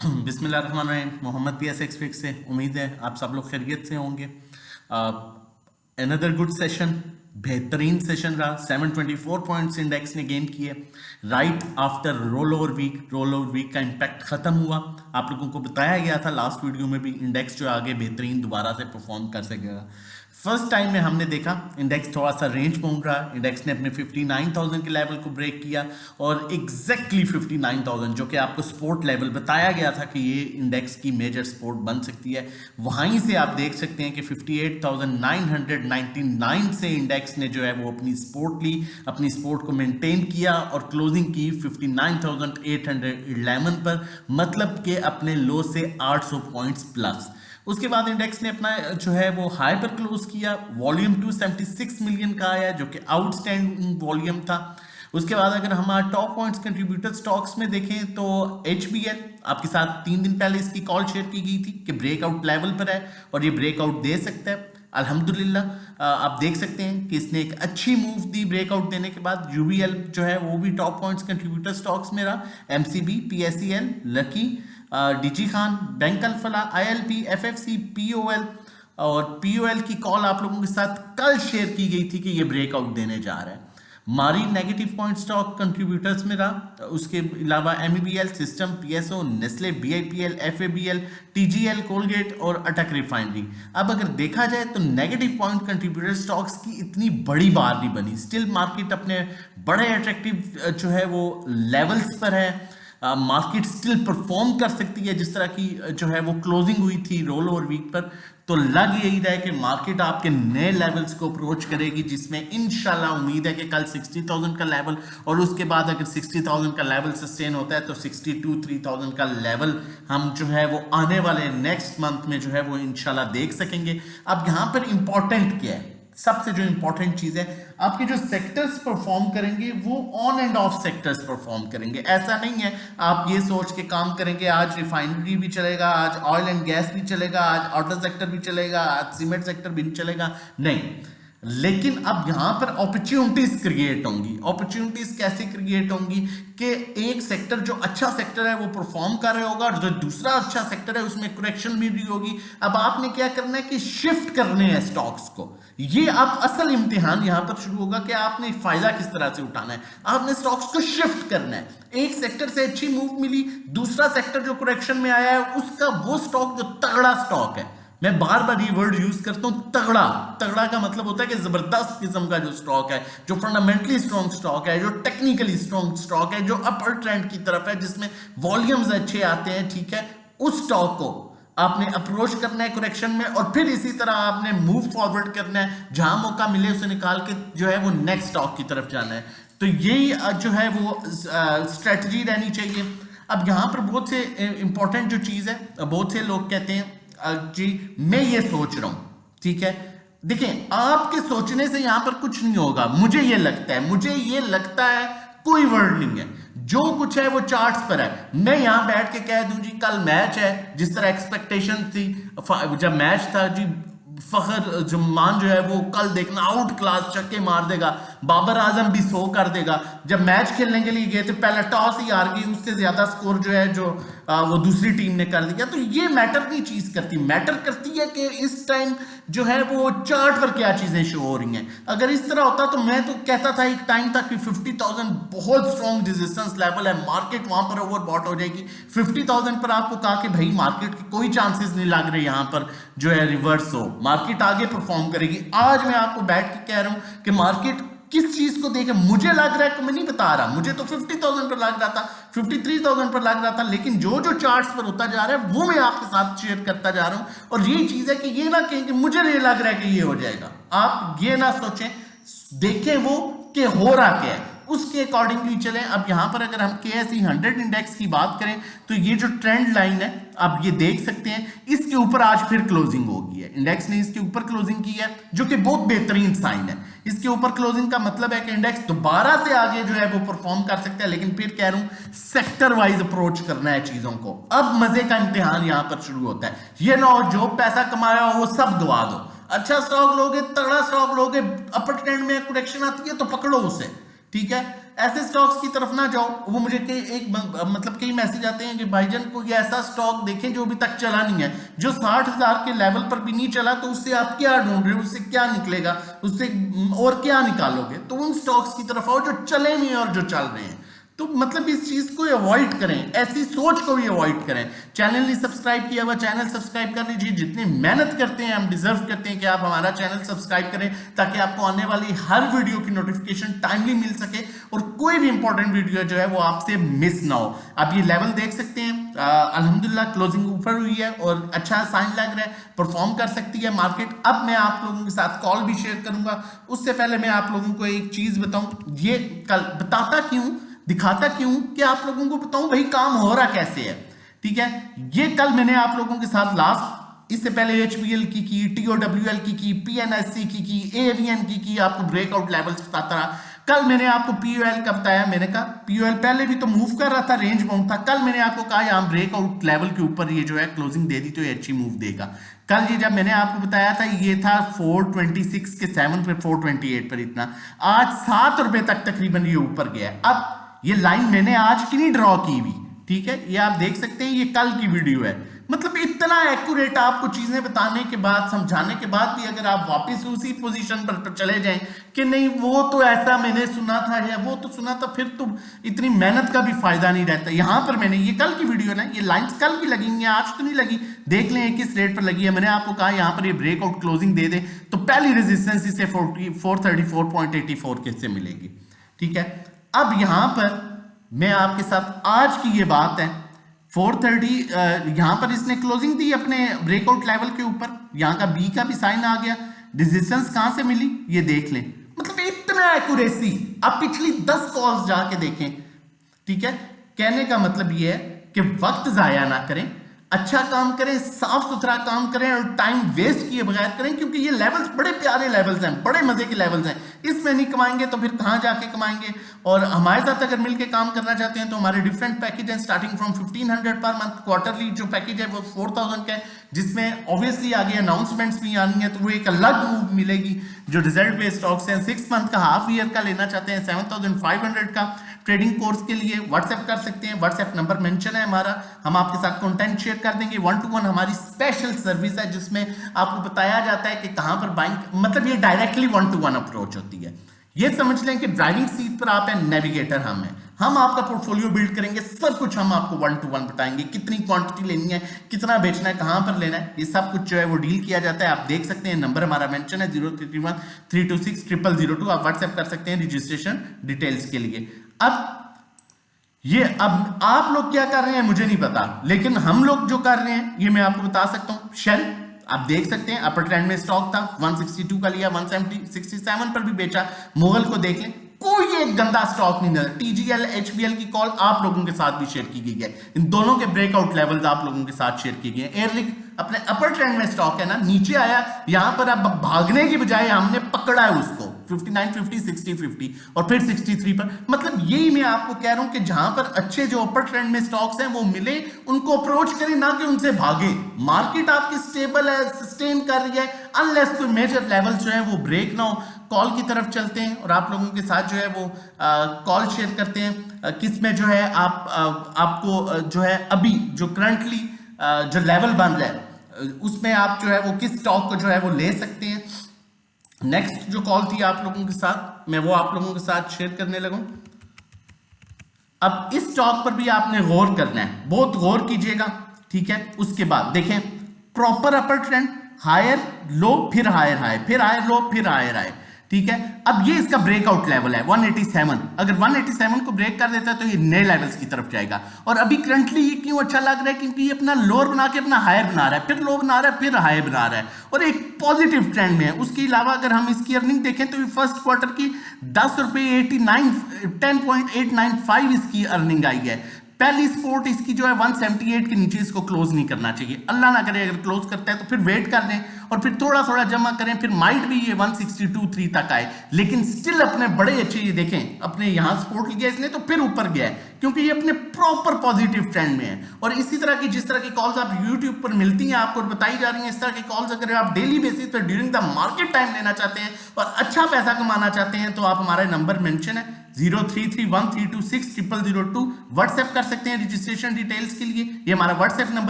बिस्मिल्लाहिर्रहमानिर्रहीम। Mohammad PSX fix से उम्मीद है आप सब लोग खैरियत से होंगे। अनदर गुड सेशन, बेहतरीन सेशन रहा। 724 पॉइंट्स इंडेक्स ने गेन किए right after roll over week. Roll over week का इम्पैक्ट खत्म हुआ। आप लोगों को बताया गया था लास्ट वीडियो में भी, इंडेक्स जो आगे बेहतरीन दोबारा से परफॉर्म कर सकेगा। फर्स्ट टाइम में हमने देखा इंडेक्स थोड़ा सा रेंज पहुंच रहा। इंडेक्स ने अपने 59,000 के लेवल को ब्रेक किया और एग्जैक्टली 59,000 जो कि आपको सपोर्ट लेवल बताया गया था कि ये इंडेक्स की मेजर सपोर्ट बन सकती है, वहीं से आप देख सकते हैं कि 58,999 से इंडेक्स ने जो है वो अपनी सपोर्ट ली, अपनी सपोर्ट को मेंटेन किया और क्लोजिंग की 59,811 पर, मतलब कि अपने लो से 800 पॉइंट्स प्लस। उसके बाद इंडेक्स ने अपना जो है वो हाई पर क्लोज किया। वॉल्यूम 276 मिलियन का आया जो कि आउटस्टैंडिंग वॉल्यूम था। उसके बाद अगर हमारा टॉप पॉइंट्स कंट्रीब्यूटर स्टॉक्स में देखें तो HBL आपके साथ 3 दिन पहले इसकी कॉल शेयर की गई थी कि ब्रेकआउट लेवल पर है और ये ब्रेकआउट दे सकता है। अल्हम्दुलिल्लाह आप देख सकते हैं कि इसने एक अच्छी मूव दी ब्रेकआउट देने के बाद। UBL जो है वो भी टॉप पॉइंट्स कंट्रीब्यूटर स्टॉक्स में रहा। MCB, PSEL, Lucky, DG Khan, bank Alfalah, ILP, FFC, POL और POL की कॉल आप लोगों के साथ कल शेयर की गई थी कि ये ब्रेकआउट देने जा रहा है। मारी नेगेटिव पॉइंट स्टॉक कंट्रीब्यूटर्स में रहा। उसके अलावा MEBL, system, PSO, Nestle, BIPL, FABL, TGL, Colgate और अटक रिफाइनरी। अब अगर देखा जाए तो नेगेटिव पॉइंट कंट्रीब्यूटर स्टॉक्स की इतनी बड़ी बार नहीं बनी। स्टिल मार्केट अपने बड़े अट्रैक्टिव जो है वो लेवल्स पर है। मार्केट स्टिल परफॉर्म कर सकती है जिस तरह की जो है वो क्लोजिंग हुई थी रोल ओवर वीक पर। तो लग यही रहा है कि मार्केट आपके नए लेवल्स को अप्रोच करेगी, जिसमें इंशाल्लाह उम्मीद है कि कल 60,000 का लेवल और उसके बाद अगर 60,000 का लेवल सस्टेन होता है तो 62-3,000 का लेवल हम जो है वो आने वाले नेक्स्ट मंथ में जो है वो इंशाल्लाह देख सकेंगे। अब यहाँ पर इंपॉर्टेंट क्या है, सबसे जो इंपॉर्टेंट चीज है, आपके जो सेक्टर्स परफॉर्म करेंगे वो on end of sectors perform करेंगे। ऐसा नहीं है आप ये सोच के काम करेंगे आज रिफाइनरी भी चलेगा, आज ऑयल एंड गैस भी चलेगा, आज ऑटो सेक्टर भी चलेगा, आज सीमेंट सेक्टर भी चलेगा, नहीं। लेकिन अब यहां पर अपॉर्चुनिटीज क्रिएट होंगी। अपॉर्चुनिटीज कैसे क्रिएट होंगी कि एक सेक्टर जो अच्छा सेक्टर है वो परफॉर्म कर रहा होगा और जो दूसरा अच्छा सेक्टर है उसमें करेक्शन भी रही होगी। अब आपने क्या करना है कि शिफ्ट करने हैं स्टॉक्स को। ये अब असल इम्तिहान यहां पर शुरू होगा कि आपने फायदा किस तरह से उठाना है। आपने स्टॉक्स को शिफ्ट करना है। एक सेक्टर से अच्छी मूव मिली, दूसरा सेक्टर जो करेक्शन में आया है उसका वो स्टॉक जो तगड़ा स्टॉक है, मैं बार बार ये वर्ड यूज करता हूं, तगड़ा। तगड़ा का मतलब होता है कि जबरदस्त किस्म का जो स्टॉक है, जो फंडामेंटली स्ट्रॉन्ग स्टॉक है, जो टेक्निकली स्ट्रॉन्ग स्टॉक है, जो अपर ट्रेंड की तरफ है, जिसमें वॉल्यूम्स अच्छे आते हैं, ठीक है, उस स्टॉक को आपने अप्रोच करना है करेक्शन में और फिर इसी तरह आपने मूव फॉरवर्ड करना है। जहां मौका मिले उसे निकाल के जो है वो नेक्स्ट स्टॉक की तरफ जाना है। तो यही जो है वो स्ट्रेटजी रहनी चाहिए। अब यहां पर बहुत से इंपॉर्टेंट जो चीज है, बहुत से लोग कहते हैं जी मैं ये सोच रहा हूं, ठीक है। देखिए आपके सोचने से यहां पर कुछ नहीं होगा। मुझे ये लगता है कोई वर्ड नहीं है, जो कुछ है वो चार्ट्स पर है। मैं यहां बैठ के कह दूं जी कल मैच है, जिस तरह एक्सपेक्टेशन थी जब मैच था जी, फखर जमान जो है वो कल देखना आउट क्लास छक्के मार देगा, बाबर आजम भी 100 कर देगा। जब मैच खेलने के लिए गए थे पहला टॉस ही हार गई, उससे ज्यादा स्कोर जो है जो वो दूसरी टीम ने कर दिया। तो ये मैटर नहीं चीज करती, मैटर करती है कि इस टाइम जो है वो चार्ट पर क्या चीजें शो हो रही हैं। अगर इस तरह होता तो मैं तो कहता था एक टाइम तक कि 50,000 बहुत स्ट्रॉन्ग रेजिस्टेंस लेवल है, मार्केट वहां पर ओवरबॉट हो जाएगी। 50,000 पर आपको कहा कि भाई मार्केट की कोई चांसेस नहीं लग रहे यहां पर जो है रिवर्स हो, मार्केट आगे परफॉर्म करेगी। आज मैं आपको बैठ के कह रहा हूं कि मार्केट किस चीज को देखे मुझे लग रहा है कि मैं नहीं बता रहा, मुझे तो 50,000 पर लग रहा था, 53,000 पर लग रहा था, लेकिन जो जो चार्ट्स पर होता जा रहा है वो मैं आपके साथ शेयर करता जा रहा हूं। और यही चीज है कि ये ना कहें कि मुझे ये लग रहा है कि ये हो जाएगा। आप ये ना सोचें, देखें वो कि हो रहा क्या है, उसके अकॉर्डिंगली चलें। अब यहां पर अगर हम KSE 100 इंडेक्स की बात करें तो ये जो ट्रेंड लाइन है आप ये देख सकते हैं, इसके ऊपर आज फिर क्लोजिंग हो गई है। इंडेक्स ने इसके ऊपर क्लोजिंग की है जो कि बहुत बेहतरीन साइन है। इसके ऊपर क्लोजिंग का मतलब है कि इंडेक्स दोबारा से आगे जो है वो परफॉर्म कर सकता है, लेकिन फिर कह रहा हूं सेक्टर वाइज अप्रोच करना है चीजों को। अब मजे का इम्तिहान यहां पर शुरू होता है। ये ना हो जो पैसा कमाया हो वो सब गवा दो। अच्छा स्टॉक लोगे, तगड़ा स्टॉक लोगे, अपर ट्रेंड में करेक्शन आती है तो पकड़ो उसे, ठीक है। ऐसे स्टॉक्स की तरफ ना जाओ। वो मुझे मतलब कई मैसेज आते हैं कि भाईजान कोई ऐसा स्टॉक देखें जो अभी तक चला नहीं है, जो 60,000 के लेवल पर भी नहीं चला, तो उससे आप क्या ढूंढ रहे हो, उससे क्या निकलेगा, उससे और क्या निकालोगे। तो उन स्टॉक्स की तरफ आओ जो चले नहीं और जो चल रहे हैं। तो मतलब इस चीज को अवॉइड करें, ऐसी सोच को भी अवॉइड करें। चैनल नहीं सब्सक्राइब किया हुआ, चैनल सब्सक्राइब कर लीजिए। जितनी मेहनत करते हैं हम डिजर्व करते हैं कि आप हमारा चैनल सब्सक्राइब करें, ताकि आपको आने वाली हर वीडियो की नोटिफिकेशन टाइमली मिल सके और कोई भी इंपॉर्टेंट वीडियो जो है वो आपसे मिस ना हो। आप ये लेवल देख सकते हैं, अल्हम्दुलिल्लाह क्लोजिंग ऊपर हुई है और अच्छा साइन लग रहा है, परफॉर्म कर सकती है मार्केट। अब मैं आप लोगों के साथ कॉल भी शेयर करूंगा, उससे पहले मैं आप लोगों को एक चीज बताऊं। ये कल बताता क्यों, दिखाता क्यों, कि आप लोगों को बताऊं भाई काम हो रहा कैसे है। ठीक है, ये कल मैंने आप लोगों के साथ लास्ट, इससे पहले HBL की TOWL की PNSC की AVN की आपको ब्रेकआउट लेवल्स बताता रहा। कल मैंने आपको POL का बताया, मैंने कहा POL पहले भी तो मूव कर रहा था, रेंज बाउंड था। कल मैंने आपको कहा यहां ब्रेकआउट लेवल के ऊपर ये जो है क्लोजिंग दे दी तो ये अच्छी मूव देगा। कल ये जब मैंने आपको बताया था ये था 426 के 7 पे 428 पर, इतना आज 7 रुपए तक तकरीबन ये ऊपर गया। अब ये लाइन मैंने आज की नहीं ड्रॉ की हुई, ठीक है, ये आप देख सकते हैं, ये कल की वीडियो है। मतलब इतना एक्यूरेट आपको चीजें बताने के बाद, समझाने के बाद भी अगर आप वापस उसी पोजीशन पर चले जाएं कि नहीं वो तो ऐसा मैंने सुना था या वो तो सुना था, फिर तो इतनी मेहनत का भी फायदा नहीं रहता। यहां पर मैंने, ये कल की वीडियो ना, ये लाइंस कल की लगी हैं, आज तो नहीं लगी। देख लें किस रेट पर लगी है। मैंने आपको कहा यहां पर ये ब्रेकआउट क्लोजिंग दे दे तो पहली रेजिस्टेंस इसे 434.84 के से मिलेगी। ठीक है, अब यहां पर मैं आपके साथ आज की ये बात है 430, यहां पर इसने क्लोजिंग दी अपने ब्रेकआउट लेवल के ऊपर, यहां का बी का भी साइन आ गया। रेजिस्टेंस कहां से मिली ये देख लें, मतलब इतना एक्यूरेसी। आप पिछली 10 कॉल्स जाके देखें। ठीक है, कहने का मतलब ये है कि वक्त जाया ना करें, अच्छा काम करें, साफ सुथरा काम करें और टाइम वेस्ट किए बगैर करें, क्योंकि ये लेवल्स बड़े प्यारे लेवल्स हैं, बड़े मजे के लेवल्स हैं। इसमें नहीं कमाएंगे तो फिर कहां जाके कमाएंगे। और हमारे साथ अगर मिलके काम करना चाहते हैं तो हमारे डिफरेंट पैकेज हैं, starting from 1500 per month. Quarterly जो पैकेज है वो 4000 का है, जिसमें ऑब्वियसली आगे अनाउंसमेंट्स भी आनी है तो वो एक अलग मूव मिलेगी। जो रिजल्ट बेस्ड स्टॉक्स हैं 6 मंथ का, हाफ ईयर का लेना चाहते हैं 7500 का ट्रेडिंग कोर्स के लिए व्हाट्सएप कर सकते हैं। व्हाट्सएप नंबर मेंशन है हमारा, हम आपके साथ कंटेंट शेयर कर देंगे। 1-to-1 हमारी स्पेशल सर्विस है जिसमें आपको बताया जाता है कि कहां पर बाइंग, मतलब ये डायरेक्टली 1-to-1 अप्रोच होती है। ये समझ लें कि ड्राइविंग सीट पर आप हैं, नेविगेटर हम हैं। हम आपका पोर्टफोलियो बिल्ड करेंगे, सब कुछ हम आपको 1-to-1 बताएंगे। कितनी क्वांटिटी लेनी है, कितना बेचना है, कहां पर लेना है, ये सब कुछ जो है वो डील किया जाता है। आप देख सकते हैं नंबर हमारा मेंशन है 0331-326-0002। आप व्हाट्सएप कर सकते हैं रजिस्ट्रेशन डिटेल्स के लिए। अब आप लोग क्या कर रहे हैं मुझे नहीं पता, लेकिन हम लोग जो कर रहे हैं ये मैं आपको बता सकता हूं। शेल आप देख सकते हैं अपर ट्रेंड में स्टॉक था, 162 का लिया, 167 पर भी बेचा। मुगल को देख लें, कोई एक गंदा स्टॉक नहीं नजर। TGL HBL की कॉल आप लोगों के साथ भी शेयर की गई है, इन दोनों के ब्रेकआउट लेवल्स आप लोगों के साथ शेयर किए गए। एयरलिक अपने अपर ट्रेंड में स्टॉक है ना, नीचे आया, यहां पर अब भागने की बजाय हमने पकड़ा है उसको 59, 50, 60, 50 और फिर 63 पर। मतलब यही मैं आपको कह रहा हूं कि जहां पर अच्छे जो अपर ट्रेंड में स्टॉक्स हैं वो मिले, उनको अप्रोच करें, ना कि उनसे भागे। मार्केट आपकी स्टेबल है, सस्टेन कर रही है, अनलेस कोई मेजर लेवल जो है वो ब्रेक ना हो। कॉल की तरफ चलते हैं और आप लोगों के साथ जो है वो कॉल शेयर करते हैं। किसमें जो है आपको जो है अभी जो करंटली जो लेवल बन रहा है उसमें आप जो है वो किस स्टॉक को जो है वो ले सकते हैं। नेक्स्ट जो कॉल थी आप लोगों के साथ, मैं वो आप लोगों के साथ शेयर करने लगूं। अब इस स्टॉक पर भी आपने गौर करना है, बहुत गौर कीजिएगा। ठीक है, उसके बाद देखें proper upper trend, higher low, फिर हायर हाई, फिर हायर लो, फिर हायर हाई। ठीक है, अब ये इसका ब्रेकआउट लेवल है 187। अगर 187 को ब्रेक कर देता है तो ये नए लेवल्स की तरफ जाएगा। और अभी करंटली ये क्यों अच्छा लग रहा है, क्योंकि ये अपना लोअर बना के अपना हायर बना रहा है, फिर लो बना रहा है, फिर हायर बना रहा है और एक पॉजिटिव ट्रेंड में है। उसके अलावा अगर हम इसकी अर्निंग देखें तो फर्स्ट क्वार्टर की 10.89 इसकी अर्निंग आई है। पहली सपोर्ट इसकी जो है 178 के नीचे इसको क्लोज नहीं करना चाहिए। अल्लाह ना करे अगर क्लोज करता है तो फिर वेट कर दें और फिर थोड़ा थोड़ा जमा करें, फिर माइट भी ये 162.3 तक आए, लेकिन स्टिल अपने बड़े अच्छे, ये देखें अपने यहां सपोर्ट लिया इसने तो फिर ऊपर गया है, क्योंकि ये अपने प्रॉपर पॉजिटिव ट्रेंड में है। और इसी तरह की जिस तरह की कॉल्स आप यूट्यूब पर मिलती हैं आपको बताई जा रही हैं, इस तरह की कॉल्स अगर आप डेली बेसिस पर ड्यूरिंग द मार्केट टाइम लेना चाहते हैं और अच्छा पैसा कमाना चाहते हैं तो आप, हमारा नंबर मेंशन है, 0331326002 व्हाट्सएप कर सकते हैं रजिस्ट्रेशन डिटेल्स के लिए। ये हमारा व्हाट्सएप नंबर